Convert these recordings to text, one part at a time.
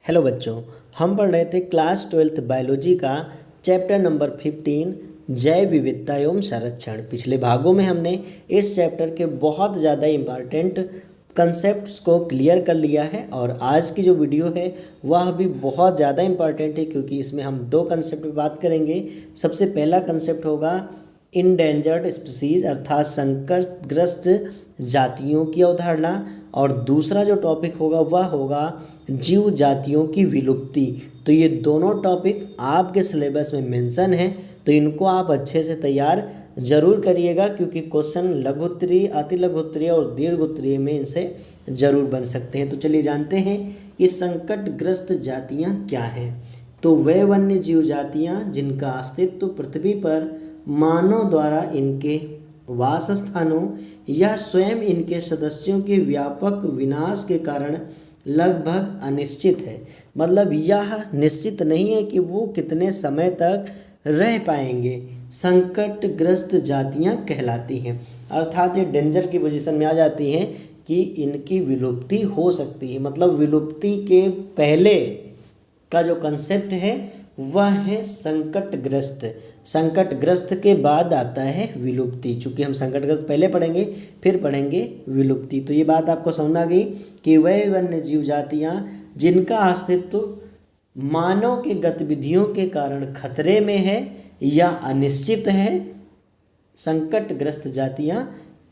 Hello बच्चों, हम पढ़ रहे थे क्लास 12th बायोलॉजी का चैप्टर नंबर 15 जैव विविधता एवं संरक्षण। पिछले भागों में हमने इस चैप्टर के बहुत ज़्यादा इम्पॉर्टेंट कंसेप्ट्स को क्लियर कर लिया है और आज की जो वीडियो है वह भी बहुत ज़्यादा इम्पॉर्टेंट है क्योंकि इसमें हम दो कंसेप्ट पे बात करेंगे। सबसे पहला कंसेप्ट होगा इंडेंजर्ड स्पीसीज अर्थात संकटग्रस्त जातियों की अवधारणा और दूसरा जो टॉपिक होगा वह होगा जीव जातियों की विलुप्ति। तो ये दोनों टॉपिक आपके सिलेबस में मेंशन है, तो इनको आप अच्छे से तैयार ज़रूर करिएगा क्योंकि क्वेश्चन लघु उत्तरीय, अति लघु उत्तरीय और दीर्घ उत्तरीय में इनसे ज़रूर बन सकते हैं। तो चलिए जानते हैं कि संकटग्रस्त जातियाँ क्या हैं। तो वे वन्य जीव जातियाँ जिनका अस्तित्व पृथ्वी पर मानव द्वारा इनके वास स्थानों या स्वयं इनके सदस्यों के व्यापक विनाश के कारण लगभग अनिश्चित है। मतलब यह निश्चित नहीं है कि वो कितने समय तक रह पाएंगे, संकटग्रस्त जातियां कहलाती हैं। अर्थात ये डेंजर की पोजीशन में आ जाती हैं कि इनकी विलुप्ति हो सकती है। मतलब विलुप्ति के पहले का जो कंसेप्ट है वह है संकटग्रस्त। संकटग्रस्त के बाद आता है विलुप्ति। चूँकि हम संकटग्रस्त पहले पढ़ेंगे फिर पढ़ेंगे विलुप्ति। तो ये बात आपको समझ आ गई कि वह वन्य जीव जातियाँ जिनका अस्तित्व मानव के गतिविधियों के कारण खतरे में है या अनिश्चित है, संकटग्रस्त जातियाँ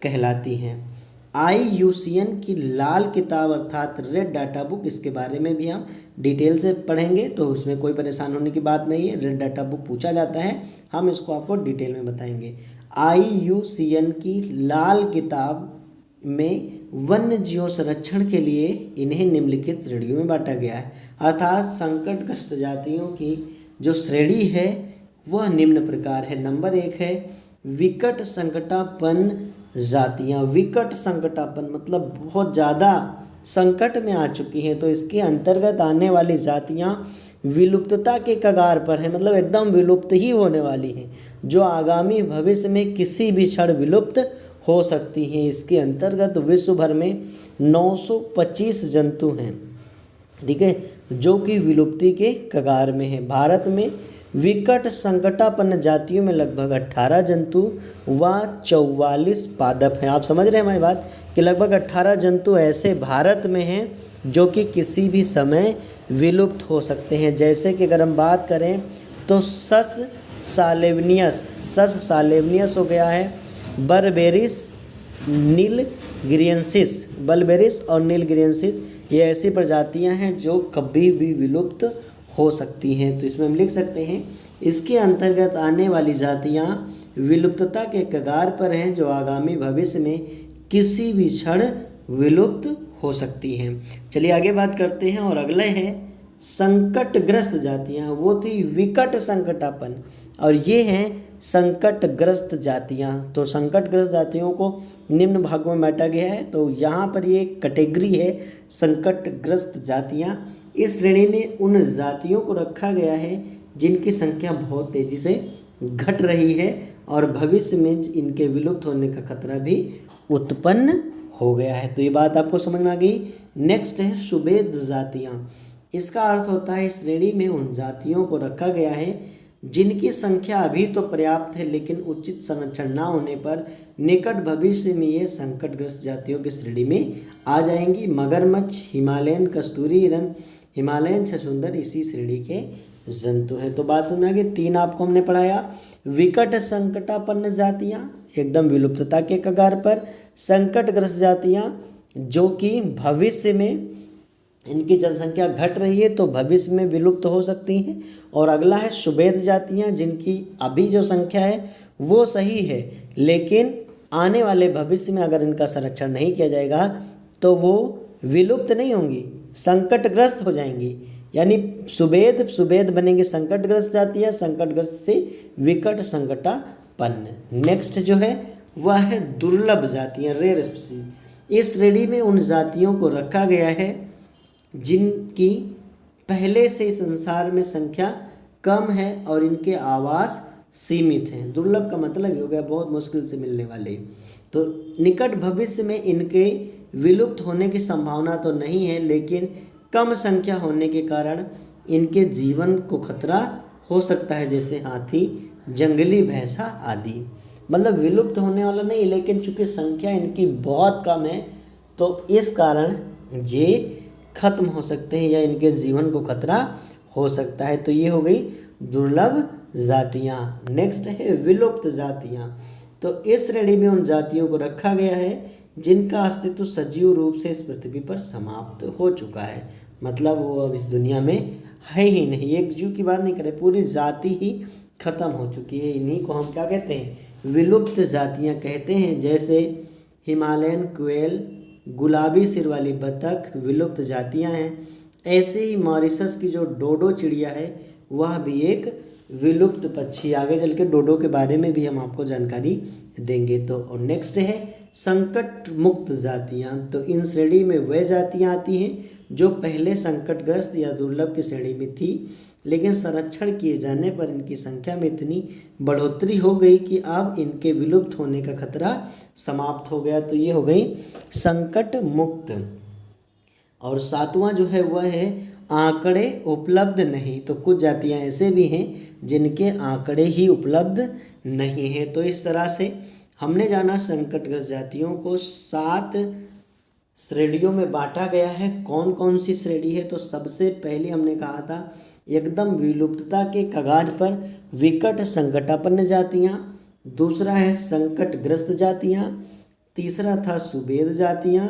कहलाती हैं। IUCN की लाल किताब अर्थात रेड डाटा बुक, इसके बारे में भी हम डिटेल से पढ़ेंगे, तो उसमें कोई परेशान होने की बात नहीं है। रेड डाटा बुक पूछा जाता है, हम इसको आपको डिटेल में बताएंगे। IUCN की लाल किताब में वन्य जीव संरक्षण के लिए इन्हें निम्नलिखित श्रेणियों में बांटा गया है। अर्थात संकटग्रस्त जातियों की जो श्रेणी है वह निम्न प्रकार है। नंबर 1 है विकट संकटापन्न जातियाँ। विकट संकटापन्न मतलब बहुत ज़्यादा संकट में आ चुकी हैं, तो इसके अंतर्गत आने वाली जातियाँ विलुप्तता के कगार पर हैं। मतलब एकदम विलुप्त ही होने वाली हैं, जो आगामी भविष्य में किसी भी क्षण विलुप्त हो सकती हैं। इसके अंतर्गत विश्व भर में 925 जंतु हैं, ठीक है, जो कि विलुप्ति के कगार में हैं। भारत में विकट संकटापन्न जातियों में लगभग 18 जंतु व 44 पादप हैं। आप समझ रहे हैं हमारी बात कि लगभग 18 जंतु ऐसे भारत में हैं जो कि किसी भी समय विलुप्त हो सकते हैं। जैसे कि अगर हम बात करें तो सस सालेवनियस हो गया है, बर्बेरिस नीलगिरियंसिस, बल्बेरिस और नीलगिरियंसिस, ये ऐसी प्रजातियां हैं जो कभी भी विलुप्त हो सकती हैं। तो इसमें हम लिख सकते हैं इसके अंतर्गत आने वाली जातियां विलुप्तता के कगार पर हैं, जो आगामी भविष्य में किसी भी क्षण विलुप्त हो सकती हैं। चलिए आगे बात करते हैं और अगले हैं संकटग्रस्त जातियां। वो थी विकट संकटापन्न और ये हैं संकटग्रस्त जातियां। तो संकटग्रस्त जातियों को निम्न भागों में बांटा गया है। तो यहाँ पर ये कैटेगरी है संकटग्रस्त जातियां। इस श्रेणी में उन जातियों को रखा गया है जिनकी संख्या बहुत तेज़ी से घट रही है और भविष्य में इनके विलुप्त होने का खतरा भी उत्पन्न हो गया है। तो ये बात आपको समझ में आ गई। नेक्स्ट है सुभेद जातियाँ। इसका अर्थ होता है इस श्रेणी में उन जातियों को रखा गया है जिनकी संख्या अभी तो पर्याप्त है, लेकिन उचित संरक्षण ना होने पर निकट भविष्य में ये संकटग्रस्त जातियों की श्रेणी में आ जाएंगी। मगरमच्छ, हिमालयन कस्तूरी हिरन, हिमालयन छछूंदर इसी श्रेणी के जंतु हैं। तो बात समझ में आ गई। 3 आपको हमने पढ़ाया, विकट संकटापन्न जातियाँ एकदम विलुप्तता के कगार पर, संकटग्रस्त जातियाँ जो कि भविष्य में इनकी जनसंख्या घट रही है तो भविष्य में विलुप्त हो सकती हैं, और अगला है सुभेद जातियाँ जिनकी अभी जो संख्या है वो सही है, लेकिन आने वाले भविष्य में अगर इनका संरक्षण नहीं किया जाएगा तो वो विलुप्त नहीं होंगी, संकटग्रस्त हो जाएंगी। यानी सुभेद बनेंगे संकटग्रस्त जातियाँ, संकटग्रस्त से विकट संकटापन्न। नेक्स्ट जो है वह है दुर्लभ जातियाँ, रेयर स्पीसीज। इस श्रेणी में उन जातियों को रखा गया है जिनकी पहले से संसार में संख्या कम है और इनके आवास सीमित हैं। दुर्लभ का मतलब हो गया बहुत मुश्किल से मिलने वाले। तो निकट भविष्य में इनके विलुप्त होने की संभावना तो नहीं है, लेकिन कम संख्या होने के कारण इनके जीवन को खतरा हो सकता है, जैसे हाथी, जंगली भैंसा आदि। मतलब विलुप्त होने वाला नहीं, लेकिन चूंकि संख्या इनकी बहुत कम है तो इस कारण ये खत्म हो सकते हैं या इनके जीवन को खतरा हो सकता है। तो ये हो गई दुर्लभ जातियाँ। नेक्स्ट है विलुप्त जातियाँ। तो इस श्रेणी में उन जातियों को रखा गया है जिनका अस्तित्व सजीव रूप से इस पृथ्वी पर समाप्त हो चुका है। मतलब वो अब इस दुनिया में है ही नहीं, एक जीव की बात नहीं करें, पूरी जाति ही खत्म हो चुकी है। इन्हीं को हम क्या कहते हैं? विलुप्त जातियाँ कहते हैं। जैसे हिमालयन क्वेल, गुलाबी सिर वाली बतख विलुप्त जातियाँ हैं। ऐसे ही मॉरिशस की जो डोडो चिड़िया है वह भी एक विलुप्त पक्षी। आगे चल के डोडो के बारे में भी हम आपको जानकारी देंगे। तो नेक्स्ट है संकट मुक्त जातियाँ। तो इन श्रेणी में वह जातियाँ आती हैं जो पहले संकटग्रस्त या दुर्लभ की श्रेणी में थी, लेकिन संरक्षण किए जाने पर इनकी संख्या में इतनी बढ़ोतरी हो गई कि अब इनके विलुप्त होने का खतरा समाप्त हो गया। तो ये हो गई संकट मुक्त। और सातवां जो है वह है आंकड़े उपलब्ध नहीं। तो कुछ जातियां ऐसे भी हैं जिनके आंकड़े ही उपलब्ध नहीं हैं। तो इस तरह से हमने जाना संकटग्रस्त जातियों को 7 श्रेणियों में बांटा गया है। कौन कौन सी श्रेणी है? तो सबसे पहले हमने कहा था एकदम विलुप्तता के कगार पर विकट संकटापन्न जातियाँ। दूसरा है संकटग्रस्त जातियाँ। तीसरा था सुभेद जातियाँ।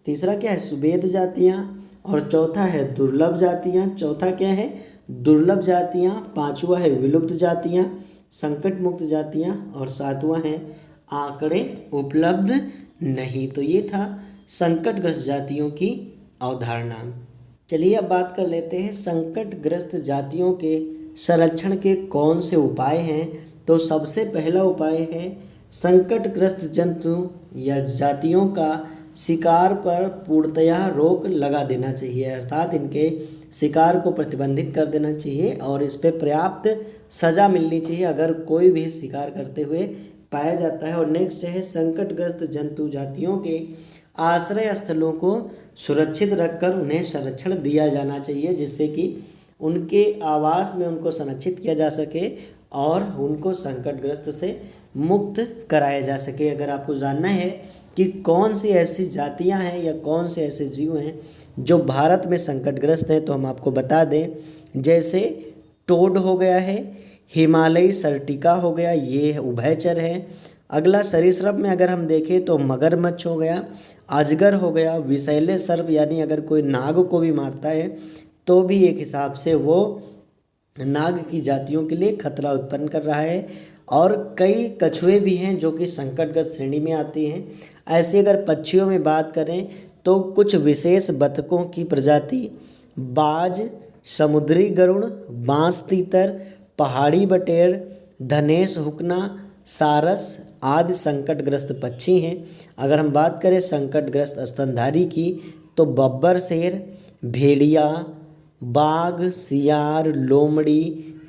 तीसरा क्या है? सुभेद जातियाँ। और चौथा है दुर्लभ जातियाँ। चौथा क्या है? दुर्लभ जातियाँ। पांचवा है विलुप्त जातियाँ, संकट मुक्त जातियाँ। और सातवां है आंकड़े उपलब्ध नहीं। तो ये था संकटग्रस्त जातियों की अवधारणा। चलिए अब बात कर लेते हैं संकटग्रस्त जातियों के संरक्षण के कौन से उपाय हैं। तो सबसे पहला उपाय है संकटग्रस्त जंतु या जातियों का शिकार पर पूर्णतया रोक लगा देना चाहिए, अर्थात इनके शिकार को प्रतिबंधित कर देना चाहिए और इस पर पर्याप्त सज़ा मिलनी चाहिए अगर कोई भी शिकार करते हुए पाया जाता है। और नेक्स्ट है संकटग्रस्त जंतु जातियों के आश्रय स्थलों को सुरक्षित रखकर उन्हें संरक्षण दिया जाना चाहिए, जिससे कि उनके आवास में उनको संरक्षित किया जा सके और उनको संकटग्रस्त से मुक्त कराया जा सके। अगर आपको जानना है कि कौन सी ऐसी जातियां हैं या कौन से ऐसे जीव हैं जो भारत में संकटग्रस्त हैं, तो हम आपको बता दें। जैसे टोड हो गया है, हिमालयी सर्टिका हो गया, ये उभयचर है। अगला सरीसृप में अगर हम देखें तो मगरमच्छ हो गया, अजगर हो गया, विषैले सर्प यानी अगर कोई नाग को भी मारता है तो भी एक हिसाब से वो नाग की जातियों के लिए खतरा उत्पन्न कर रहा है। और कई कछुए भी हैं जो कि संकटग्रस्त श्रेणी में आती हैं। ऐसे अगर पक्षियों में बात करें तो कुछ विशेष बतखों की प्रजाति बाज, समुद्री गरुड़, बांस तीतर, पहाड़ी बटेर, धनेश हुकना, सारस आदि संकटग्रस्त पक्षी हैं। अगर हम बात करें संकटग्रस्त स्तनधारी की तो बब्बर शेर, भेड़िया, बाघ, सियार, लोमड़ी,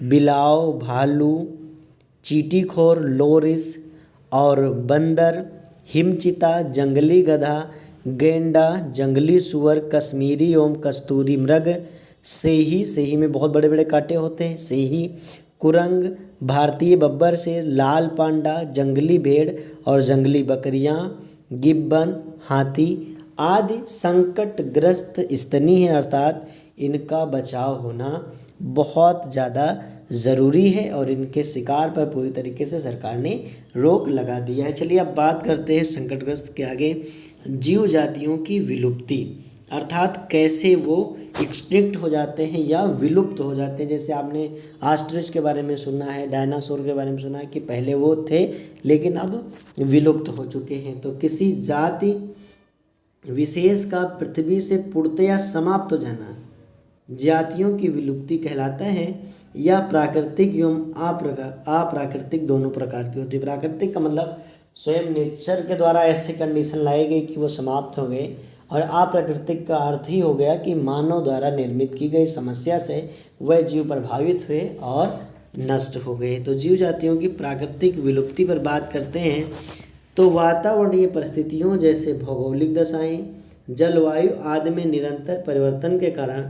बिलाव, भालू, चींटीखोर, लोरिस और बंदर, हिमचिता, जंगली गधा, गेंडा, जंगली सुअर, कश्मीरी एवं कस्तूरी मृग, सेही में बहुत बड़े बड़े कांटे होते हैं, सेही, कुरंग, भारतीय बब्बर शेर, लाल पांडा, जंगली भेड़ और जंगली बकरियां, गिब्बन, हाथी आदि संकटग्रस्त स्तनी हैं, अर्थात इनका बचाव होना बहुत ज़्यादा ज़रूरी है और इनके शिकार पर पूरी तरीके से सरकार ने रोक लगा दिया है। चलिए अब बात करते हैं संकटग्रस्त के आगे जीव जातियों की विलुप्ति, अर्थात कैसे वो एक्सटिंक्ट हो जाते हैं या विलुप्त हो जाते हैं। जैसे आपने ऑस्ट्रिच के बारे में सुना है, डायनासोर के बारे में सुना है कि पहले वो थे लेकिन अब विलुप्त हो चुके हैं। तो किसी जाति विशेष का पृथ्वी से पूर्णतया समाप्त हो जाना जातियों की विलुप्ति कहलाता है। या प्राकृतिक एवं अप्राकृतिक दोनों प्रकार की होती है। प्राकृतिक का मतलब स्वयं नेचर के द्वारा ऐसे कंडीशन लाई गई कि वो समाप्त हो गए, और अप्राकृतिक का अर्थ ही हो गया कि मानव द्वारा निर्मित की गई समस्या से वह जीव प्रभावित हुए और नष्ट हो गए। तो जीव जातियों की प्राकृतिक विलुप्ति पर बात करते हैं तो वातावरणीय परिस्थितियों जैसे भौगोलिक दशाएं, जलवायु आदि में निरंतर परिवर्तन के कारण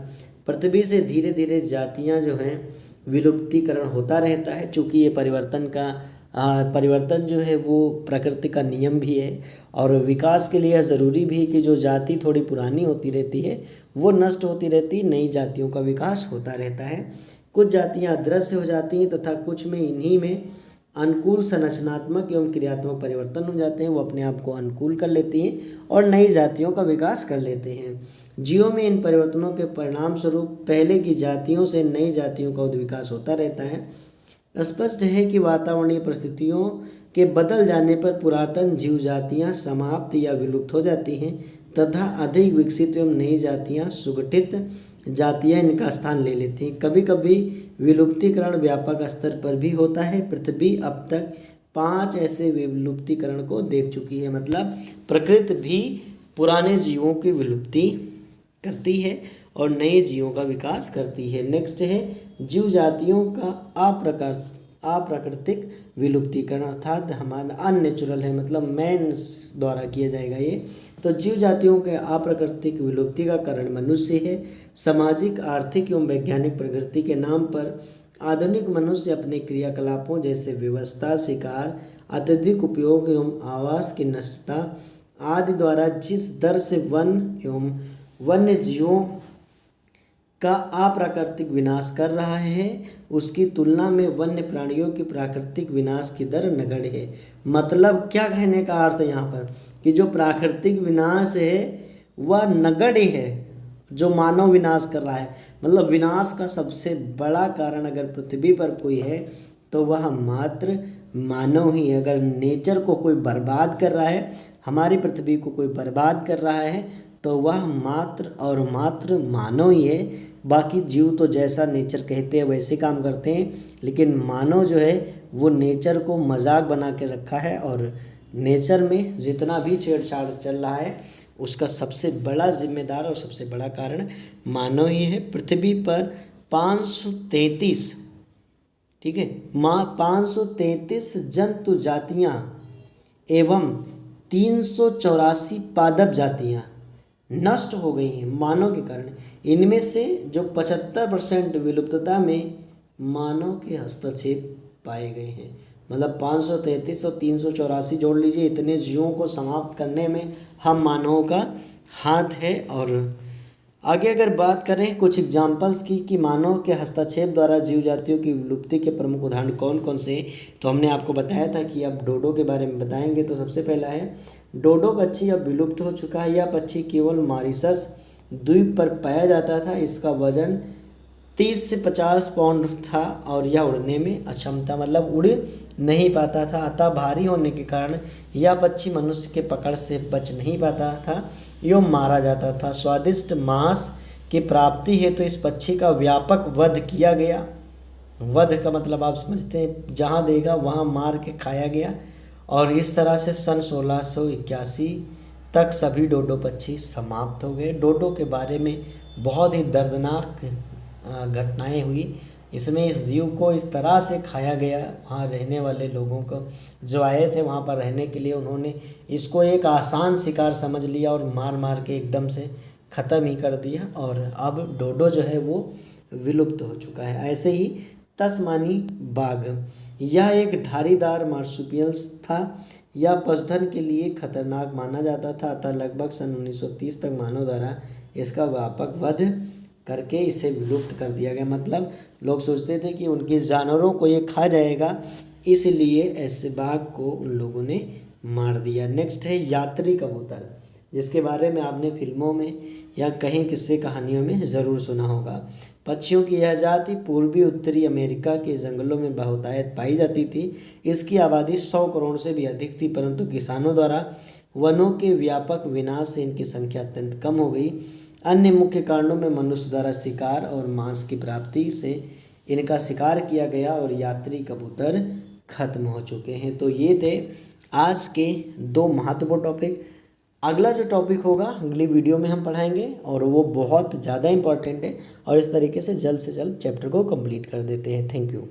पृथ्वी से धीरे धीरे जातियां जो हैं विलुप्तीकरण होता रहता है। चूँकि ये परिवर्तन जो है वो प्रकृति का नियम भी है और विकास के लिए ज़रूरी भी है कि जो जाति थोड़ी पुरानी होती रहती है वो नष्ट होती रहती, नई जातियों का विकास होता रहता है। कुछ जातियां अदृश्य हो जाती हैं तथा कुछ में इन्हीं में अनुकूल संरचनात्मक एवं क्रियात्मक परिवर्तन हो जाते हैं, वो अपने आप को अनुकूल कर लेती हैं और नई जातियों का विकास कर लेते हैं। जीवों में इन परिवर्तनों के परिणाम स्वरूप पहले की जातियों से नई जातियों का विकास होता रहता है। स्पष्ट है कि वातावरणीय परिस्थितियों के बदल जाने पर पुरातन जीव जातियाँ समाप्त या विलुप्त हो जाती हैं तथा अधिक विकसित एवं नई जातियाँ सुगठित जातियाँ इनका स्थान ले लेती हैं। कभी कभी विलुप्तीकरण व्यापक स्तर पर भी होता है। पृथ्वी अब तक 5 ऐसे विलुप्तीकरण को देख चुकी है। मतलब प्रकृति भी पुराने जीवों की विलुप्ति करती है और नए जीवों का विकास करती है। नेक्स्ट है जीव जातियों का अप्राकृतिक विलुप्तीकरण, अर्थात हमारा अननेचुरल है, मतलब मैन द्वारा किया जाएगा ये। तो जीव जातियों के अप्राकृतिक विलुप्ति का कारण मनुष्य है। सामाजिक, आर्थिक एवं वैज्ञानिक प्रगति के नाम पर आधुनिक मनुष्य अपने क्रियाकलापों जैसे व्यवस्था, शिकार, अत्यधिक उपयोग एवं आवास की नष्टता आदि द्वारा जिस दर से वन एवं वन्य जीवों का अप्राकृतिक विनाश कर रहा है उसकी तुलना में वन्य प्राणियों की प्राकृतिक विनाश की दर नगण्य है। मतलब क्या कहने का अर्थ है यहाँ पर कि जो प्राकृतिक विनाश है वह नगण्य है जो मानव विनाश कर रहा है। मतलब विनाश का सबसे बड़ा कारण अगर पृथ्वी पर कोई है तो वह मात्र मानव ही है। अगर नेचर को कोई बर्बाद कर रहा है, हमारी पृथ्वी को कोई बर्बाद कर रहा है तो वह मात्र और मात्र मानव ही है। बाकी जीव तो जैसा नेचर कहते हैं वैसे काम करते हैं, लेकिन मानव जो है वो नेचर को मजाक बना के रखा है और नेचर में जितना भी छेड़छाड़ चल रहा है उसका सबसे बड़ा जिम्मेदार और सबसे बड़ा कारण मानव ही है। पृथ्वी पर 533 ठीक है 533 जंतु जातियाँ एवं 384 पादप जातियाँ नष्ट हो गई हैं मानव के कारण। इनमें से जो 75% विलुप्तता में मानव के हस्तक्षेप पाए गए हैं। मतलब 533 और 384 जोड़ लीजिए, इतने जीवों को समाप्त करने में हम मानवों का हाथ है। और आगे अगर बात करें कुछ एग्जाम्पल्स की कि मानव के हस्तक्षेप द्वारा जीव जातियों की विलुप्ति के प्रमुख उदाहरण कौन कौन से हैं, तो हमने आपको बताया था कि अब डोडो के बारे में बताएंगे। तो सबसे पहला है डोडो पक्षी अब विलुप्त हो चुका है। यह पक्षी केवल मॉरिशस द्वीप पर पाया जाता था। इसका वजन 30 से 50 पाउंड था और यह उड़ने में अक्षम था, मतलब उड़ नहीं पाता था। अतः भारी होने के कारण यह पक्षी मनुष्य के पकड़ से बच नहीं पाता था, यह मारा जाता था। स्वादिष्ट मांस की प्राप्ति हेतु तो इस पक्षी का व्यापक वध किया गया। वध का मतलब आप समझते हैं, जहाँ देखा वहाँ मार के खाया गया। और इस तरह से सन 1681 तक सभी डोडो पक्षी समाप्त हो गए। डोडो के बारे में बहुत ही दर्दनाक घटनाएं हुई। इसमें इस जीव को इस तरह से खाया गया, वहाँ रहने वाले लोगों को जो आए थे वहाँ पर रहने के लिए, उन्होंने इसको एक आसान शिकार समझ लिया और मार मार के एकदम से ख़त्म ही कर दिया। और अब डोडो जो है वो विलुप्त हो चुका है। ऐसे ही तस्मानी बाघ, यह एक धारीदार मार्सुपियल्स था। यह पशुधन के लिए खतरनाक माना जाता था, अतः लगभग सन 1930 तक मानव द्वारा इसका व्यापक वध करके इसे विलुप्त कर दिया गया। मतलब लोग सोचते थे कि उनके जानवरों को ये खा जाएगा, इसलिए ऐसे बाघ को उन लोगों ने मार दिया। नेक्स्ट है यात्री कबूतर, जिसके बारे में आपने फिल्मों में या कहीं किस्से कहानियों में ज़रूर सुना होगा। पक्षियों की यह जाति पूर्वी उत्तरी अमेरिका के जंगलों में बहुतायत पाई जाती थी। इसकी आबादी 100 करोड़ से भी अधिक थी, परंतु किसानों द्वारा वनों के व्यापक विनाश से इनकी संख्या अत्यंत कम हो गई। अन्य मुख्य कारणों में मनुष्य द्वारा शिकार और मांस की प्राप्ति से इनका शिकार किया गया और यात्री कबूतर खत्म हो चुके हैं। तो ये थे आज के 2 महत्वपूर्ण टॉपिक। अगला जो टॉपिक होगा अगली वीडियो में हम पढ़ाएंगे और वो बहुत ज़्यादा इम्पॉर्टेंट है और इस तरीके से जल्द चैप्टर को कंप्लीट कर देते हैं। Thank you.